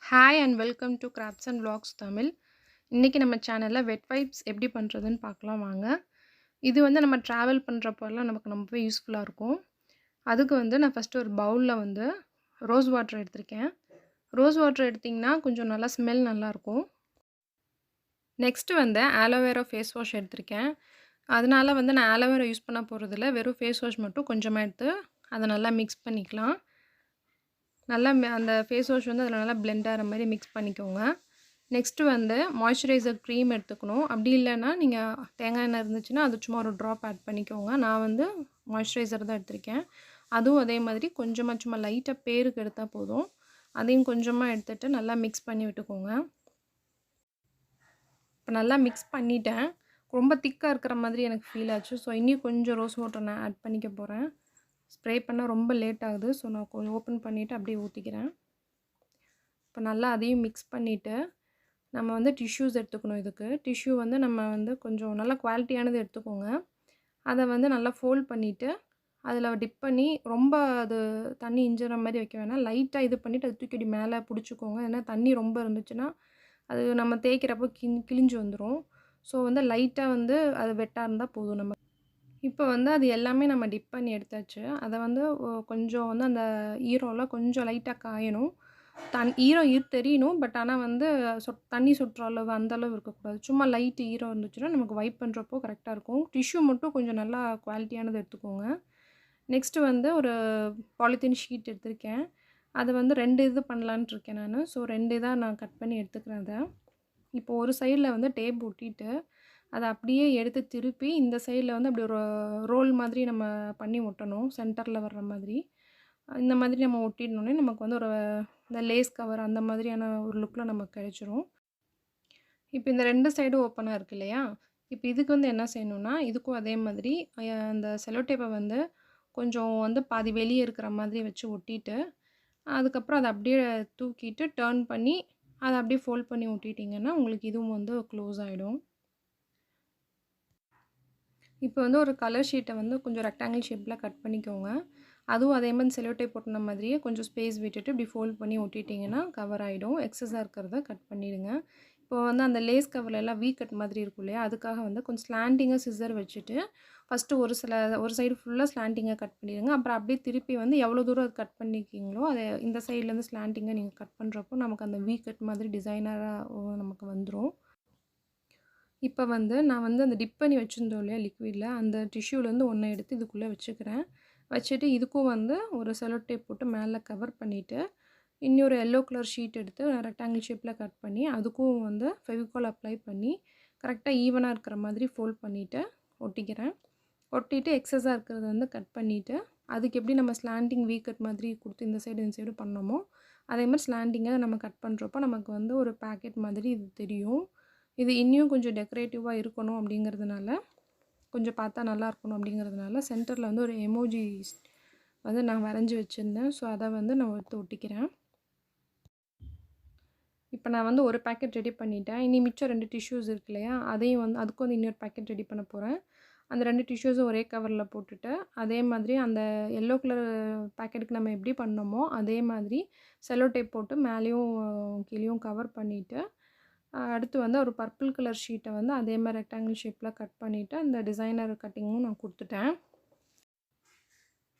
Hi and welcome to crafts and vlogs Tamil. இன்றைக்கி நம்ம சேனலில் வெட் வைப்ஸ் எப்படி பண்ணுறதுன்னு பார்க்கலாம் வாங்க. இது வந்து நம்ம ட்ராவல் பண்ணுறப்போலாம் நமக்கு ரொம்பவே யூஸ்ஃபுல்லாக இருக்கும். அதுக்கு வந்து நான் ஃபஸ்ட்டு ஒரு பவுலில் வந்து ரோஸ் வாட்டர் எடுத்திருக்கேன். ரோஸ் வாட்டர் எடுத்திங்கன்னா கொஞ்சம் நல்லா ஸ்மெல் நல்லாயிருக்கும். நெக்ஸ்ட்டு வந்து ஆலோவேரா ஃபேஸ் வாஷ் எடுத்திருக்கேன். அதனால வந்து நான் ஆலோவேரா யூஸ் பண்ண போகிறதில்ல, வெறும் ஃபேஸ் வாஷ் மட்டும் கொஞ்சமாக எடுத்து அதை நல்லா மிக்ஸ் பண்ணிக்கலாம். நல்லா அந்த ஃபேஸ் வாஷ் வந்து அதில் நல்லா பிளெண்ட் ஆகிற மாதிரி மிக்ஸ் பண்ணிக்கோங்க. நெக்ஸ்ட்டு வந்து மாய்ஸ்சரைசர் க்ரீம் எடுத்துக்கணும். அப்படி இல்லைன்னா நீங்கள் தேங்காய் எண்ணெய் இருந்துச்சுன்னா அது சும்மா ஒரு ட்ராப் ஆட் பண்ணிக்கோங்க. நான் வந்து மாய்ஸ்சரைசர் தான் எடுத்திருக்கேன். அதுவும் அதே மாதிரி கொஞ்சமாக சும்மா லைட்டாக பேருக்கு எடுத்தால் போதும். அதையும் கொஞ்சமாக எடுத்துகிட்டு நல்லா மிக்ஸ் பண்ணி விட்டுக்கோங்க. இப்போ நல்லா மிக்ஸ் பண்ணிட்டேன். ரொம்ப திக்காக இருக்கிற மாதிரி எனக்கு ஃபீல் ஆச்சு. ஸோ இன்னும் கொஞ்சம் ரோஸ் வாட்டர் நான் ஆட் பண்ணிக்க போகிறேன். ஸ்ப்ரே பண்ண ரொம்ப லேட் ஆகுது. ஸோ நான் கொஞ்சம் ஓப்பன் பண்ணிவிட்டு அப்படியே ஊற்றிக்கிறேன். இப்போ நல்லா அதையும் மிக்ஸ் பண்ணிவிட்டு நம்ம வந்து டிஷ்யூஸ் எடுத்துக்கணும். இதுக்கு டிஷ்யூ வந்து நம்ம வந்து கொஞ்சம் நல்லா குவாலிட்டியானது எடுத்துக்கோங்க. அதை வந்து நல்லா ஃபோல்ட் பண்ணிவிட்டு அதில் டிப் பண்ணி ரொம்ப அது தண்ணி இஞ்சுற மாதிரி வைக்க வேணாம். லைட்டாக இது பண்ணிவிட்டு அது தூக்கி மேலே பிடிச்சிக்கோங்க. ஏன்னா தண்ணி ரொம்ப இருந்துச்சுன்னா அது நம்ம தேய்க்கிறப்போ கிழிஞ்சு வந்துடும். ஸோ வந்து லைட்டாக வந்து அது வெட்டாக இருந்தால் போதும். நம்ம இப்போ வந்து அது எல்லாமே நம்ம டிப் பண்ணி எடுத்தாச்சு. அதை வந்து கொஞ்சம் வந்து அந்த ஈரம்லாம் கொஞ்சம் லைட்டாக காயணும். ஈரம் தெரியணும். பட் ஆனால் வந்து தண்ணி சொட்டுற அளவு அந்த அளவு இருக்கக்கூடாது. சும்மா லைட் ஈரம் இருந்துச்சுன்னா நமக்கு வைப் பண்ணுறப்போ கரெக்டாக இருக்கும். டிஷ்யூ மட்டும் கொஞ்சம் நல்லா குவாலிட்டியானது எடுத்துக்கோங்க. நெக்ஸ்ட்டு வந்து ஒரு பாலித்தீன் ஷீட் எடுத்திருக்கேன். அதை வந்து 2 இது பண்ணலான்ட்டு இருக்கேன் நான். ஸோ 2 இதாக நான் கட் பண்ணி எடுத்துக்கிறேன் அதை. இப்போ ஒரு சைடில் வந்து டேப் ஒட்டிட்டு அதை அப்படியே எடுத்து திருப்பி இந்த சைடில் வந்து அப்படி ஒரு ரோல் மாதிரி நம்ம பண்ணி ஒட்டணும். சென்டரில் வர்ற மாதிரி. இந்த மாதிரி நம்ம ஒட்டிடணுன்னே நமக்கு வந்து ஒரு இந்த லேஸ் கவர் அந்த மாதிரியான ஒரு லுக்கில் நமக்கு கிடைச்சிரும். இப்போ இந்த 2 சைடும் ஓப்பனாக இருக்குது இல்லையா? இப்போ இதுக்கு வந்து என்ன செய்யணும்னா, இதுக்கும் அதே மாதிரி அந்த செல்லோ டேப்பை வந்து கொஞ்சம் வந்து பாதி வெளியே இருக்கிற மாதிரி வச்சு ஒட்டிட்டு, அதுக்கப்புறம் அதை அப்படியே தூக்கிட்டு டர்ன் பண்ணி அதை அப்படியே ஃபோல்ட் பண்ணி ஒட்டிட்டிங்கன்னா உங்களுக்கு இதுவும் வந்து க்ளோஸ் ஆகிடும். இப்போ வந்து ஒரு கலர் ஷீட்டை வந்து கொஞ்சம் ரெக்டாங்கிள் ஷேப்பில் கட் பண்ணிக்கோங்க. அதுவும் அதே மாதிரி செல்லோ டேப் ஒட்டின மாதிரியே கொஞ்சம் ஸ்பேஸ் விட்டுட்டு இப்படி ஃபோல்ட் பண்ணி ஒட்டிட்டிங்கன்னா கவர் ஆகிடும். எக்ஸஸாக இருக்கிறத கட் பண்ணிவிடுங்க. இப்போ வந்து அந்த லேஸ் கவரில் எல்லாம் வீ கட் மாதிரி இருக்கும் இல்லையா? அதுக்காக வந்து கொஞ்சம் ஸ்லாண்டிங்காக சிசர் வச்சுட்டு ஃபஸ்ட்டு ஒரு சைடு ஃபுல்லாக ஸ்லாண்டிங்காக கட் பண்ணிடுங்க. அப்புறம் அப்படியே திருப்பி வந்து எவ்வளோ தூரம் அது கட் பண்ணிக்கிங்களோ அதை இந்த சைட்லேருந்து ஸ்லாண்டிங்காக நீங்கள் கட் பண்ணுறப்போ நமக்கு அந்த வீ கட் மாதிரி டிசைனராக நமக்கு வந்துடும். இப்போ வந்து நான் வந்து அந்த டிப் பண்ணி வச்சுருந்தோம் இல்லையா லிக்விடில், அந்த டிஷ்யூலேருந்து ஒன்றை எடுத்து இதுக்குள்ளே வச்சுக்கிறேன். வச்சுட்டு இதுக்கும் வந்து ஒரு செல்லோ டேப் போட்டு மேலே கவர் பண்ணிவிட்டு, இன்னொரு எல்லோ கலர் ஷீட் எடுத்து ரெக்டாங்கிள் ஷேப்பில் கட் பண்ணி அதுக்கும் வந்து ஃபெவிகால் அப்ளை பண்ணி கரெக்டாக ஈவனாக இருக்கிற மாதிரி ஃபோல்ட் பண்ணிவிட்டு ஒட்டிக்கிறேன். ஒட்டிட்டு எக்ஸஸாக இருக்கிறத வந்து கட் பண்ணிவிட்டு அதுக்கு எப்படி நம்ம ஸ்லாண்டிங் வீ கட் மாதிரி கொடுத்து இந்த சைடு பண்ணோமோ அதே மாதிரி ஸ்லாண்டிங்காக நம்ம கட் பண்ணுறப்போ நமக்கு வந்து ஒரு பேக்கெட் மாதிரி இது தெரியும். இது இன்னும் கொஞ்சம் டெக்கரேட்டிவாக இருக்கணும் அப்படிங்கிறதுனால, கொஞ்சம் பார்த்தா நல்லா இருக்கணும் அப்படிங்கிறதுனால சென்டரில் வந்து ஒரு எமோஜிஸ் வந்து நான் வரைஞ்சி வச்சுருந்தேன். ஸோ அதை வந்து நான் எடுத்து ஒட்டிக்கிறேன். இப்போ நான் வந்து ஒரு பேக்கெட் ரெடி பண்ணிட்டேன். இனி மிச்சம் 2 டிஷ்யூஸ் இருக்கு இல்லையா? அதையும் வந்து அதுக்கும் வந்து இன்னொரு பேக்கெட் ரெடி பண்ண போகிறேன். அந்த 2 டிஷ்யூஸும் ஒரே கவரில் போட்டுட்டு, அதே மாதிரி அந்த எல்லோ கலர் பேக்கெட்டுக்கு நம்ம எப்படி பண்ணோமோ, அதே மாதிரி செல்லோ டேப் போட்டு மேலேயும் கீழேயும் கவர் பண்ணிவிட்டு, அடுத்து வந்து ஒரு பர்பிள் கலர் ஷீட்டை வந்து அதே மாதிரி ரெக்டாங்கிள் ஷேப்பில் கட் பண்ணிவிட்டு அந்த டிசைனர் கட்டிங்கும் நான் கொடுத்துட்டேன்.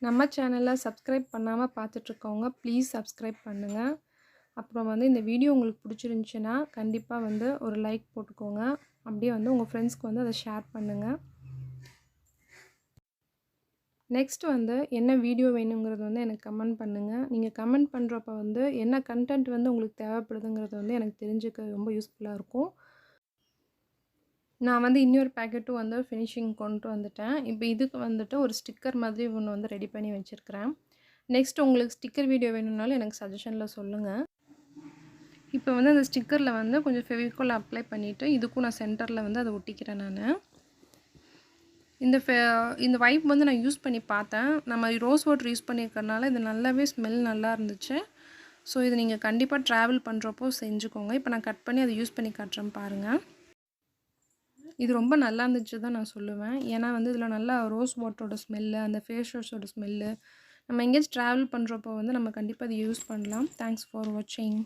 நம்ம சேனலில் சப்ஸ்கிரைப் பண்ணாமல் பார்த்துட்ருக்கவங்க ப்ளீஸ் சப்ஸ்கிரைப் பண்ணுங்கள். அப்புறம் வந்து இந்த வீடியோ உங்களுக்கு பிடிச்சிருந்துச்சின்னா கண்டிப்பாக வந்து ஒரு லைக் போட்டுக்கோங்க. அப்படியே வந்து உங்கள் ஃப்ரெண்ட்ஸ்க்கு வந்து அதை ஷேர் பண்ணுங்கள். நெக்ஸ்ட் வந்து என்ன வீடியோ வேணுங்கிறது வந்து எனக்கு கமெண்ட் பண்ணுங்கள். நீங்கள் கமெண்ட் பண்ணுறப்ப வந்து என்ன கண்டென்ட் வந்து உங்களுக்கு தேவைப்படுதுங்கிறது வந்து எனக்கு தெரிஞ்சுக்க ரொம்ப யூஸ்ஃபுல்லாக இருக்கும். நான் வந்து இன்னொரு பேக்கெட்டும் வந்து ஃபினிஷிங் கொண்டு வந்துட்டேன். இப்போ இதுக்கு வந்துட்டு ஒரு ஸ்டிக்கர் மாதிரி ஒன்று வந்து ரெடி பண்ணி வச்சுருக்கிறேன். நெக்ஸ்ட் உங்களுக்கு ஸ்டிக்கர் வீடியோ வேணும்னாலும் எனக்கு சஜஷனில் சொல்லுங்கள். இப்போ வந்து அந்த ஸ்டிக்கரில் வந்து கொஞ்சம் ஃபெவிகால் அப்ளை பண்ணிவிட்டு இதுக்கும் நான் சென்டரில் வந்து அதை ஒட்டிக்கிறேன் நான். இந்த வைப் வந்து நான் யூஸ் பண்ணி பார்த்தேன். நம்ம ரோஸ் வாட்டர் யூஸ் பண்ணியிருக்கறனால இது நல்லாவே ஸ்மெல் நல்லா இருந்துச்சு. ஸோ இது நீங்கள் கண்டிப்பாக ட்ராவல் பண்ணுறப்போ செஞ்சுக்கோங்க. இப்போ நான் கட் பண்ணி அதை யூஸ் பண்ணி காட்டுறேன் பாருங்கள். இது ரொம்ப நல்லா இருந்துச்சு தான் நான் சொல்லுவேன். ஏன்னா வந்து இதில் நல்லா ரோஸ் வாட்டரோட ஸ்மெல்லு, அந்த ஃபேஸ் வாஷோட ஸ்மெல்லு, நம்ம எங்கேயாச்சும் ட்ராவல் பண்ணுறப்போ வந்து நம்ம கண்டிப்பாக அதை யூஸ் பண்ணலாம். தேங்க்ஸ் ஃபார் வாட்சிங்.